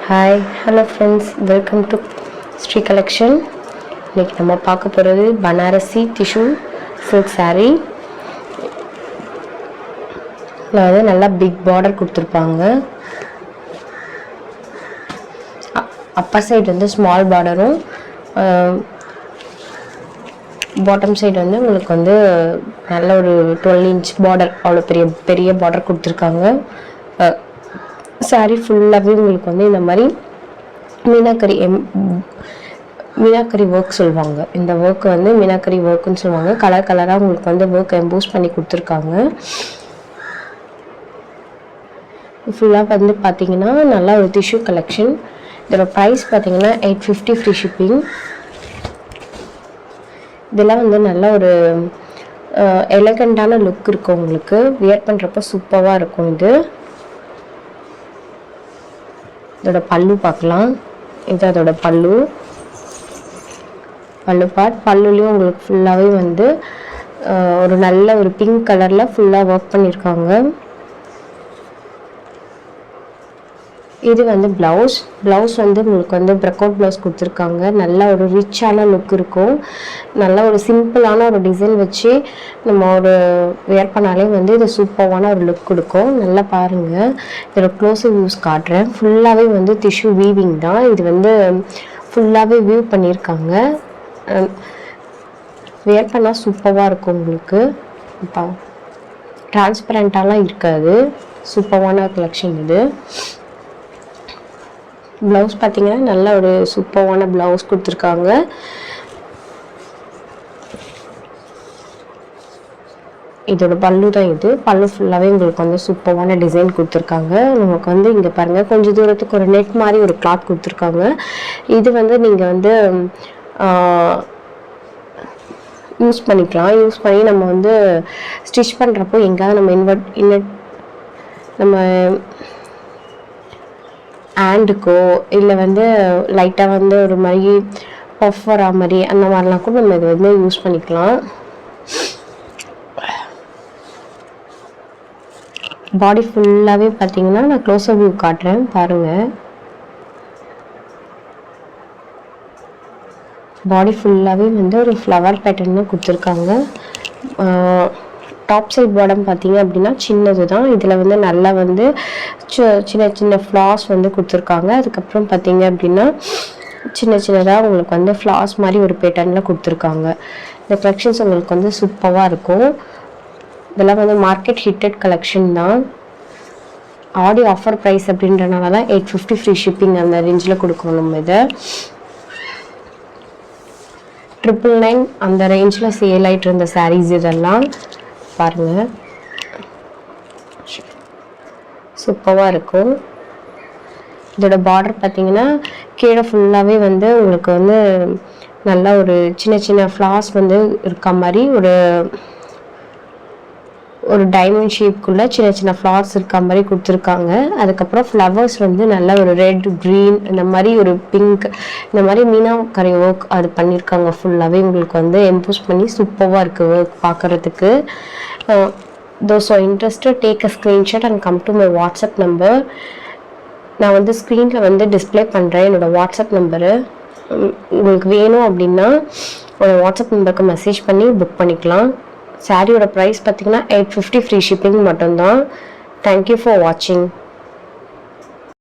Hi hello friends, welcome to Shri collection. இன்றைக்கி நம்ம பார்க்க போகிறது பனாரசி டிஷ்யூ சில்க் சாரீ. அதாவது நல்லா பிக் பார்டர் கொடுத்துருப்பாங்க. அப்பர் சைடு வந்து ஸ்மால் பார்டரும், பாட்டம் சைடு வந்து உங்களுக்கு வந்து நல்ல ஒரு 12 இன்ச் பார்டர், அவ்வளோ பெரிய பெரிய பார்டர் கொடுத்துருக்காங்க. சாரீ ஃபுல்லாகவே உங்களுக்கு வந்து இந்த மாதிரி மீனாக்கரி ஒர்க் சொல்லுவாங்க. இந்த ஒர்க் வந்து மீனாக்கரி ஒர்க்குன்னு சொல்லுவாங்க. கலர் கலராக உங்களுக்கு வந்து ஒர்க் எம்போஸ் பண்ணி கொடுத்துருக்காங்க. ஃபுல்லாக வந்து பார்த்தீங்கன்னா நல்லா ஒரு டிஷ்யூ கலெக்ஷன். இதோட ப்ரைஸ் பார்த்தீங்கன்னா 850 ஃப்ரீ ஷிப்பிங். இதெல்லாம் வந்து நல்ல ஒரு எலகண்டான லுக் இருக்கும். உங்களுக்கு வியர் பண்ணுறப்ப சூப்பராக இருக்கும். இதோட பல்லு பார்க்கலாம். இது அதோட பல்லு பார்ட். பல்லுலேயும் உங்களுக்கு ஃபுல்லாகவே வந்து ஒரு நல்ல ஒரு பிங்க் கலரில் ஃபுல்லாக ஒர்க் பண்ணியிருக்காங்க. இது வந்து ப்ளவுஸ் வந்து உங்களுக்கு வந்து பிரக் அவுட் ப்ளவுஸ் கொடுத்துருக்காங்க. நல்ல ஒரு ரிச்சான லுக் இருக்கும். நல்ல ஒரு சிம்பிளான ஒரு டிசைன் வச்சு நம்ம ஒரு வேர் பண்ணாலே வந்து இது சூப்பரான ஒரு லுக் கொடுக்கும். நல்லா பாருங்கள். இதோட க்ளோஸிவ் வியூஸ் காட்டுறேன். ஃபுல்லாகவே வந்து டிஷ்யூ வீவிங் தான். இது வந்து ஃபுல்லாகவே வியூ பண்ணியிருக்காங்க. வேர் பண்ணால் சூப்பராக இருக்கும். உங்களுக்கு இப்போ டிரான்ஸ்பரண்ட்டாலாம் இருக்காது. சூப்பரான கலெக்ஷன் இது. ப்ளவுஸ் பார்த்தீங்கன்னா நல்ல ஒரு சூப்பரான ப்ளவுஸ் கொடுத்துருக்காங்க. இதோட பல்லு தான் இது. பல்லு ஃபுல்லாகவே உங்களுக்கு வந்து சூப்பரான டிசைன் கொடுத்துருக்காங்க. நமக்கு வந்து இங்கே பாருங்கள், கொஞ்சம் தூரத்துக்கு ஒரு நெட் மாதிரி ஒரு கிளாத் கொடுத்துருக்காங்க. இது வந்து நீங்கள் வந்து யூஸ் பண்ணிக்கலாம். யூஸ் பண்ணி நம்ம வந்து ஸ்டிச் பண்ணுறப்போ எங்கேயாவது நம்ம ஹேண்டுக்கோ இல்லை வந்து லைட்டாக வந்து ஒரு மாதிரி பஃப் வரா மாதிரி அந்த மாதிரிலாம் கூட நம்ம இதை வந்து யூஸ் பண்ணிக்கலாம். பாடி ஃபுல்லாகவே பார்த்தீங்கன்னா நான் க்ளோஸர் வியூ காட்டுறேன் பாருங்கள். பாடி ஃபுல்லாகவே வந்து ஒரு ஃப்ளவர் பேட்டர்ன் கொடுத்துருக்காங்க. டாப் சைட் பாட்டம் பார்த்தீங்க அப்படின்னா சின்னது தான். இதில் வந்து நல்லா வந்து சின்ன சின்ன ஃப்ளார்ஸ் வந்து கொடுத்துருக்காங்க. அதுக்கப்புறம் பார்த்தீங்க அப்படின்னா சின்ன சின்னதாக உங்களுக்கு வந்து ஃப்ளார்ஸ் மாதிரி ஒரு பேட்டர்னில் கொடுத்துருக்காங்க. இந்த கலெக்ஷன்ஸ் உங்களுக்கு வந்து சூப்பராக இருக்கும். இதெல்லாம் வந்து மார்க்கெட் ஹிட்டட் கலெக்ஷன் தான். ஆடி ஆஃபர் ப்ரைஸ் அப்படின்றனால தான் 850 ஃப்ரீ ஷிப்பிங் அந்த ரேஞ்சில் கொடுக்குறோம். நம்ம இதை 999 அந்த ரேஞ்சில் சேல் ஆகிட்டு இருந்த சாரீஸ் இதெல்லாம் பாருங்கள். சூப்பராக இருக்கும். இதோட பார்டர் பார்த்தீங்கன்னா கீழே ஃபுல்லாகவே வந்து உங்களுக்கு வந்து நல்லா ஒரு சின்ன சின்ன ஃப்ளார்ஸ் வந்து இருக்க மாதிரி ஒரு டைமண்ட் ஷேப்குள்ளே சின்ன சின்ன ஃப்ளார்ஸ் இருக்க மாதிரி கொடுத்துருக்காங்க. அதுக்கப்புறம் ஃப்ளவர்ஸ் வந்து நல்ல ஒரு ரெட், க்ரீன், இந்த மாதிரி ஒரு பிங்க், இந்த மாதிரி மீனாக்கரி ஒர்க் அது பண்ணியிருக்காங்க. ஃபுல்லாகவே உங்களுக்கு வந்து எம்போஸ் பண்ணி சூப்பராக இருக்குது ஒர்க் பார்க்குறதுக்கு. those are interested, take a screenshot and come to my WhatsApp number. நான் வந்து ஸ்க்ரீனில் வந்து டிஸ்பிளே பண்ணுறேன் என்னோடய வாட்ஸ்அப் நம்பரு. உங்களுக்கு வேணும் அப்படின்னா ஒரு வாட்ஸ்அப் நம்பருக்கு மெசேஜ் பண்ணி புக் பண்ணிக்கலாம். சாரியோட ப்ரைஸ் பார்த்திங்கன்னா 850 ஃப்ரீ ஷிப்பிங் மட்டும்தான். தேங்க்யூ ஃபார் வாட்சிங்.